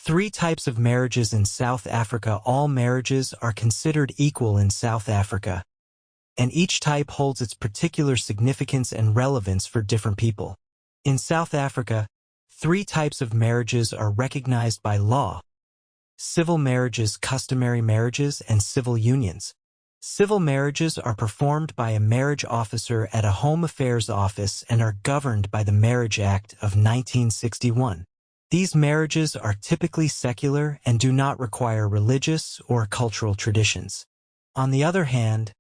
Three types of marriages in South Africa. All marriages are considered equal in South Africa, and each type holds its particular significance and relevance for different people. In South Africa, three types of marriages are recognized by law: civil marriages, customary marriages, and civil unions. Civil marriages are performed by a marriage officer at a Home Affairs office and are governed by the Marriage Act of 1961. These marriages are typically secular and do not require religious or cultural traditions. On the other hand,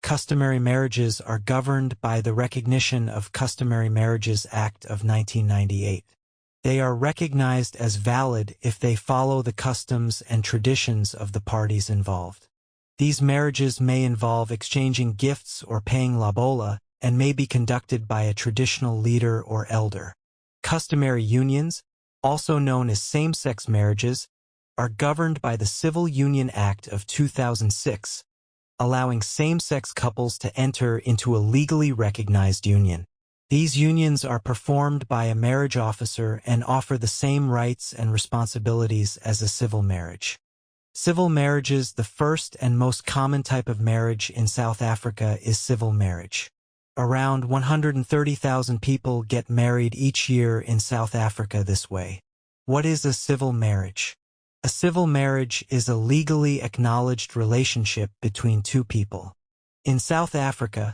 customary marriages are governed by the recognition of Customary Marriages Act of 1998. They are recognized as valid if they follow the customs and traditions of the parties involved. These marriages may involve exchanging gifts or paying lobola and may be conducted by a traditional leader or elder. Customary unions, also known as same-sex marriages, are governed by the Civil Union Act of 2006, allowing same-sex couples to enter into a legally recognized union. These unions are performed by a marriage officer and offer the same rights and responsibilities as a civil marriage. Civil marriages. The first and most common type of marriage in South Africa is civil marriage. Around 130,000 people get married each year in South Africa this way. What is a civil marriage? A civil marriage is a legally acknowledged relationship between two people. In South Africa,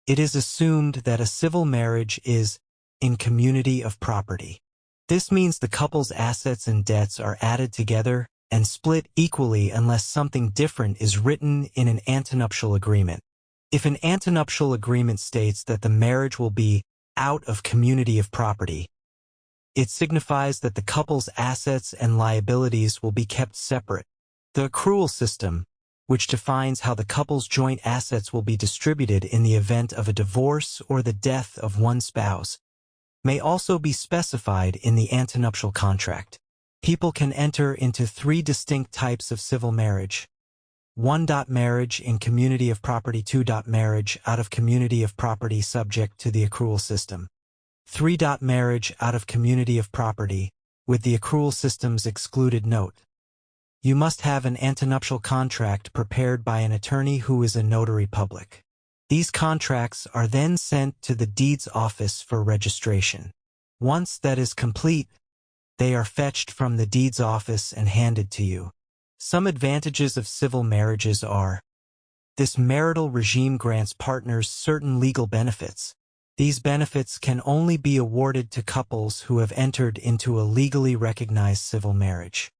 it is assumed that a civil marriage is in community of property. This means the couple's assets and debts are added together and split equally unless something different is written in an antenuptial agreement. If an antenuptial agreement states that the marriage will be out of community of property, it signifies that the couple's assets and liabilities will be kept separate. The accrual system, which defines how the couple's joint assets will be distributed in the event of a divorce or the death of one spouse, may also be specified in the antenuptial contract. People can enter into three distinct types of civil marriage. 1. Marriage in community of property. 2. Marriage out of community of property subject to the accrual system. 3. Marriage out of community of property, with the accrual systems excluded. Note: you must have an antenuptial contract prepared by an attorney who is a notary public. These contracts are then sent to the deeds office for registration. Once that is complete, they are fetched from the deeds office and handed to you. Some advantages of civil marriages are: this marital regime grants partners certain legal benefits. These benefits can only be awarded to couples who have entered into a legally recognized civil marriage.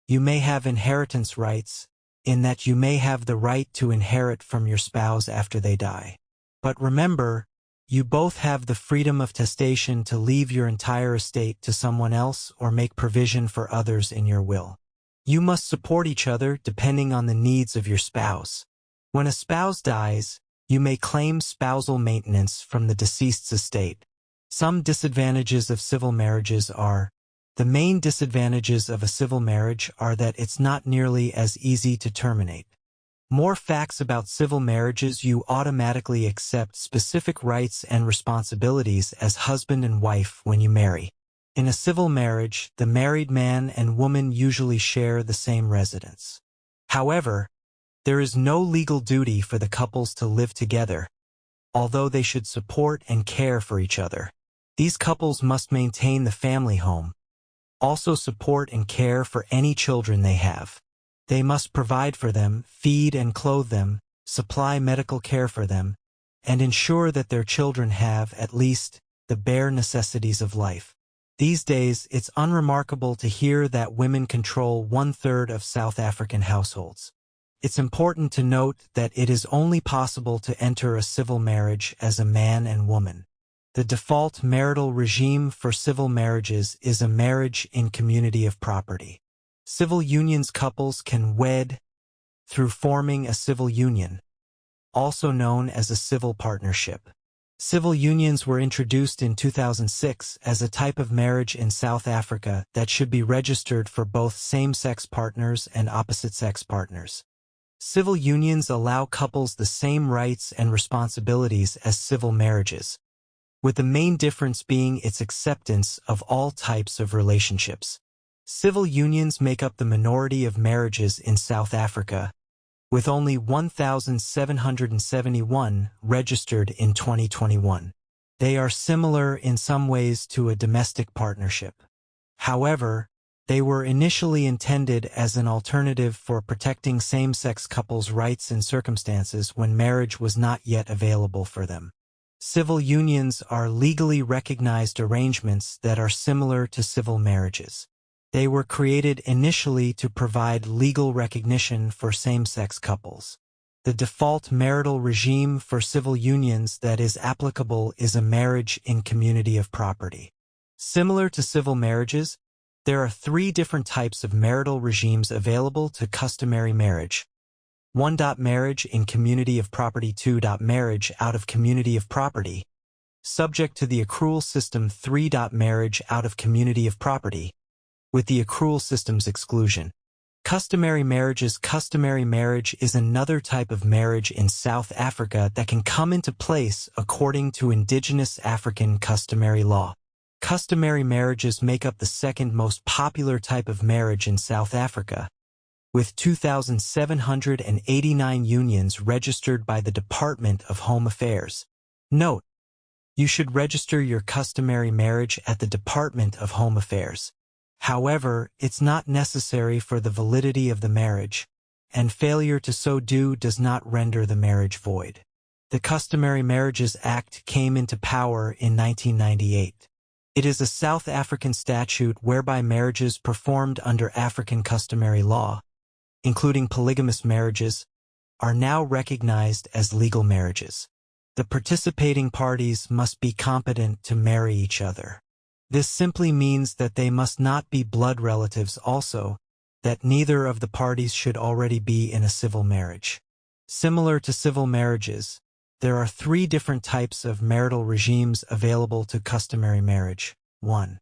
You may have inheritance rights, in that you may have the right to inherit from your spouse after they die. But remember, you both have the freedom of testation to leave your entire estate to someone else or make provision for others in your will. You must support each other depending on the needs of your spouse. When a spouse dies, you may claim spousal maintenance from the deceased's estate. Some disadvantages of civil marriages are: the main disadvantages of a civil marriage are that it's not nearly as easy to terminate. More facts about civil marriages: you automatically accept specific rights and responsibilities as husband and wife when you marry. In a civil marriage, the married man and woman usually share the same residence. However, there is no legal duty for the couples to live together, although they should support and care for each other. These couples must maintain the family home, also support and care for any children they have. They must provide for them, feed and clothe them, supply medical care for them, and ensure that their children have, at least, the bare necessities of life. These days, it's unremarkable to hear that women control 1/3 of South African households. It's important to note that it is only possible to enter a civil marriage as a man and woman. The default marital regime for civil marriages is a marriage in community of property. Civil unions: couples can wed through forming a civil union, also known as a civil partnership. Civil unions were introduced in 2006 as a type of marriage in South Africa that should be registered for both same-sex partners and opposite-sex partners. Civil unions allow couples the same rights and responsibilities as civil marriages, with the main difference being its acceptance of all types of relationships. Civil unions make up the minority of marriages in South Africa, with only 1,771 registered in 2021. They are similar in some ways to a domestic partnership. However, they were initially intended as an alternative for protecting same-sex couples' rights in circumstances when marriage was not yet available for them. Civil unions are legally recognized arrangements that are similar to civil marriages. They were created initially to provide legal recognition for same-sex couples. The default marital regime for civil unions that is applicable is a marriage in community of property. Similar to civil marriages, there are 3 different types of marital regimes available to customary marriage. 1. Marriage in community of property. 2. Marriage out of community of property, subject to the accrual system. 3. Marriage out of community of property, with the accrual system's exclusion. Customary marriages. Customary marriage is another type of marriage in South Africa that can come into place according to indigenous African customary law. Customary marriages make up the second most popular type of marriage in South Africa, with 2,789 unions registered by the Department of Home Affairs. Note: you should register your customary marriage at the Department of Home Affairs. However, it's not necessary for the validity of the marriage, and failure to so do does not render the marriage void. The Customary Marriages Act came into power in 1998. It is a South African statute whereby marriages performed under African customary law, including polygamous marriages, are now recognized as legal marriages. The participating parties must be competent to marry each other. This simply means that they must not be blood relatives, also that neither of the parties should already be in a civil marriage. Similar to civil marriages, there are 3 different types of marital regimes available to customary marriage. 1.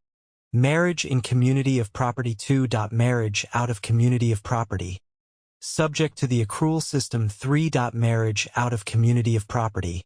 Marriage in community of property. 2. Marriage out of community of property, subject to the accrual system. 3. Marriage out of community of property,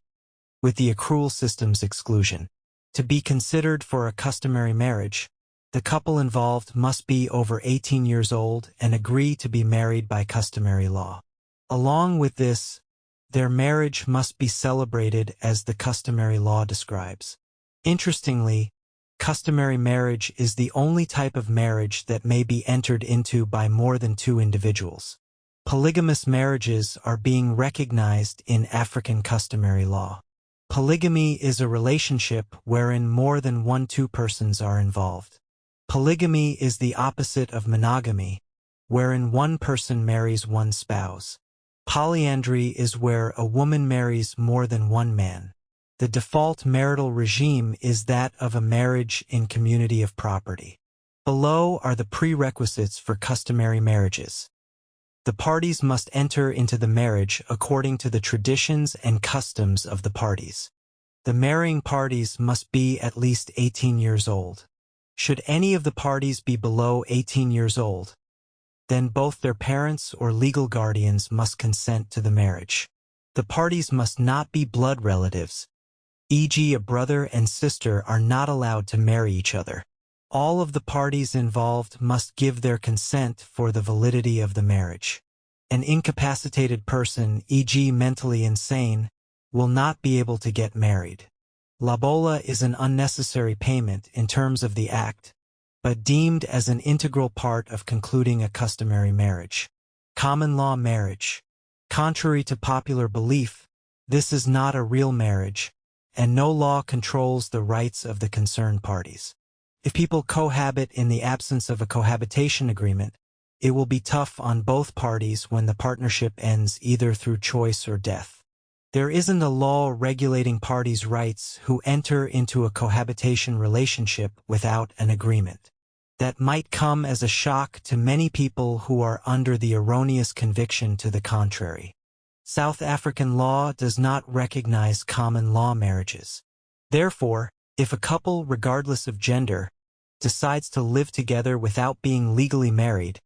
with the accrual system's exclusion. To be considered for a customary marriage, the couple involved must be over 18 years old and agree to be married by customary law. Along with this, their marriage must be celebrated as the customary law describes. Interestingly, customary marriage is the only type of marriage that may be entered into by more than 2 individuals. Polygamous marriages are being recognized in African customary law. Polygamy is a relationship wherein more than 2 persons are involved. Polygamy is the opposite of monogamy, wherein one person marries one spouse. Polyandry is where a woman marries more than one man. The default marital regime is that of a marriage in community of property. Below are the prerequisites for customary marriages. The parties must enter into the marriage according to the traditions and customs of the parties. The marrying parties must be at least 18 years old. Should any of the parties be below 18 years old, then both their parents or legal guardians must consent to the marriage. The parties must not be blood relatives, e.g. a brother and sister are not allowed to marry each other. All of the parties involved must give their consent for the validity of the marriage. An incapacitated person, e.g. mentally insane, will not be able to get married. Lobola is an unnecessary payment in terms of the act, but deemed as an integral part of concluding a customary marriage. Common law marriage. Contrary to popular belief, this is not a real marriage, and no law controls the rights of the concerned parties. If people cohabit in the absence of a cohabitation agreement, it will be tough on both parties when the partnership ends either through choice or death. There isn't a law regulating parties' rights who enter into a cohabitation relationship without an agreement. That might come as a shock to many people who are under the erroneous conviction to the contrary. South African law does not recognize common law marriages. Therefore, if a couple, regardless of gender, decides to live together without being legally married,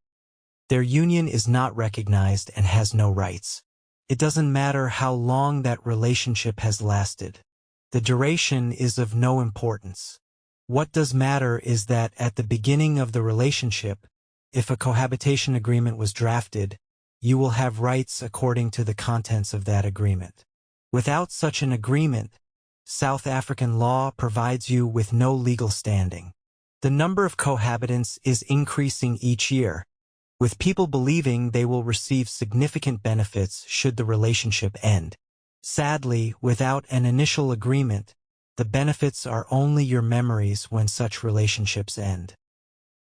their union is not recognized and has no rights. It doesn't matter how long that relationship has lasted. The duration is of no importance. What does matter is that at the beginning of the relationship, if a cohabitation agreement was drafted, you will have rights according to the contents of that agreement. Without such an agreement, South African law provides you with no legal standing. The number of cohabitants is increasing each year, with people believing they will receive significant benefits should the relationship end. Sadly, without an initial agreement, the benefits are only your memories when such relationships end.